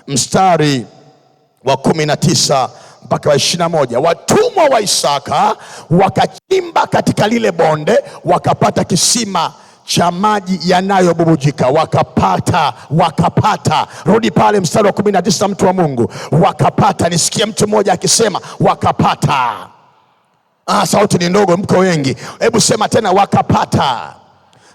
mstari wa 19 mpaka wa 21. Watumwa wa Isaka wakachimba katika lile bonde, wakapata kisima cha maji yanayobubujika. Wakapata. Rudi pale mstari wa 19, mtu wa Mungu. Wakapata. Nisikie mtu mmoja akisema wakapata. Sauti ni ndogo, mko wengi. Hebu sema tena wakapata.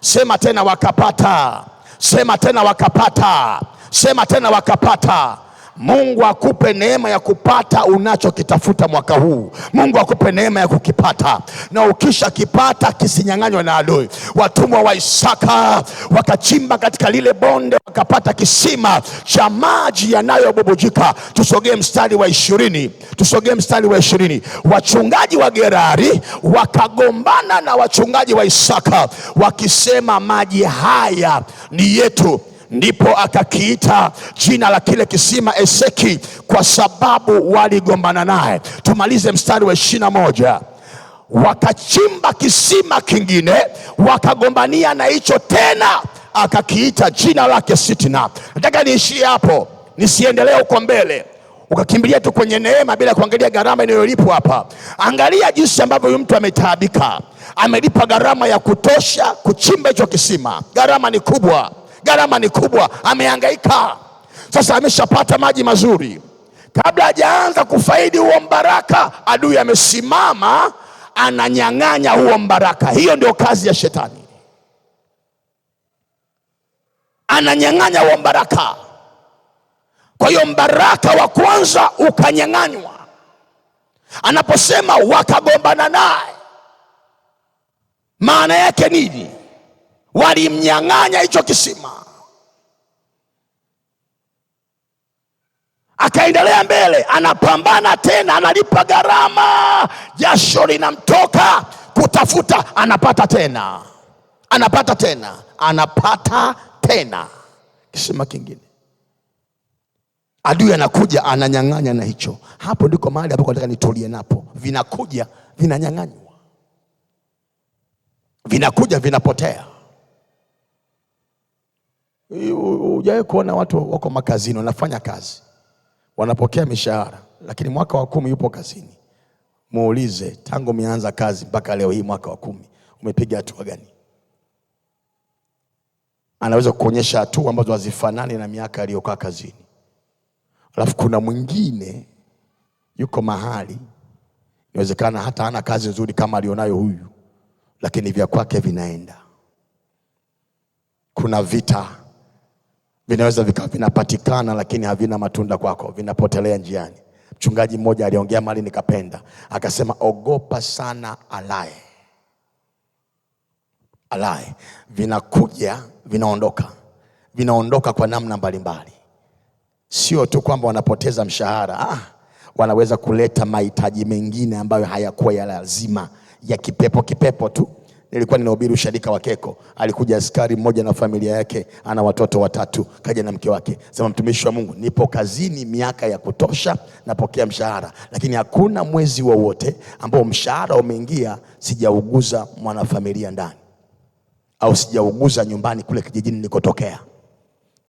Sema tena wakapata. Sema tena wakapata. Sema tena wakapata. Mungu akupe neema ya kupata unachokitafuta mwaka huu. Mungu akupe neema ya kukipata, na ukisha kipata kisinyang'anywa na adui. Watumwa wa Isaka wakachimba katika lile bonde, wakapata kisima cha maji yanayobubujika. Tusogee mstari wa 20. Wachungaji wa Gerari wakagombana na wachungaji wa Isaka wakisema, maji haya ni yetu. Ndipo akakiita jina la kile kisima Eseki, kwa sababu waligombana naye. Tumalize mstari wa 21. Wakachimba kisima kingine, wakagombania na hicho tena, akakiita jina lake Sitna. Nataka niishie hapo, nisiendelee huko mbele, ukakimbilia tu kwenye neema bila kuangalia gharama inayolipwa hapa. Angalia jinsi ambavyo huyu mtu ametaabika, amelipa gharama ya kutosha kuchimba hicho kisima. Gharama ni kubwa, amehangaika. Sasa ameshapata maji mazuri. Kabla hajaanza kufaidi huo mbaraka, adui amesimama ananyang'anya huo mbaraka. Hiyo ndio kazi ya shetani, ananyang'anya huo mbaraka. Kwa hiyo mbaraka wa kwanza ukanyang'anywa. Anaposema wakagombana naye, maana yake nini? Walimnyang'anya hicho kisima. Akaendelea mbele, anapambana tena, analipa gharama, jasho linamtoka kutafuta, anapata tena kisima kingine. Adui anakuja ananyang'anya na hicho. Hapo ndiko mahali hapo nataka nitulie napo. Vinakuja vinanyang'anywa, vinakuja vinapotea. Hujawahi kuona watu wako makazini, wanafanya kazi, wanapokea mishahara, lakini mwaka wa 10 yupo kazini. Muulize, tangu umeanza kazi mpaka leo hii mwaka wa 10 umepiga hatua gani? Anaweza kuonyesha hatua ambazo hazifanani na miaka aliyokaa kazini. Alafu kuna mwingine yuko mahali, inawezekana hata hana kazi nzuri kama alionayo huyu, lakini vya kwake vinaenda. Kuna vita vinaweza vikawa vinapatikana, lakini havina matunda kwako, vinapotelea njiani. Mchungaji mmoja aliongea mali nikapenda, akasema ogopa sana alaye. Vinakuja vinaondoka kwa namna mbalimbali. Sio tu kwamba wanapoteza mshahara, wanaweza kuleta mahitaji mengine ambayo hayakuwa ya lazima, ya kipepo tu. Nilikuwa ninahubiri ushirika wa Keko, alikuja askari mmoja na familia yake, ana watoto 3, kaja na mke wake. Sema, mtumishi wa Mungu, nipo kazini miaka ya kutosha, napokea mshahara, lakini hakuna mwezi wowote ambao mshahara umeingia sijauguza mwanafamilia ndani, au sijauguza nyumbani kule kijijini nilikotokea.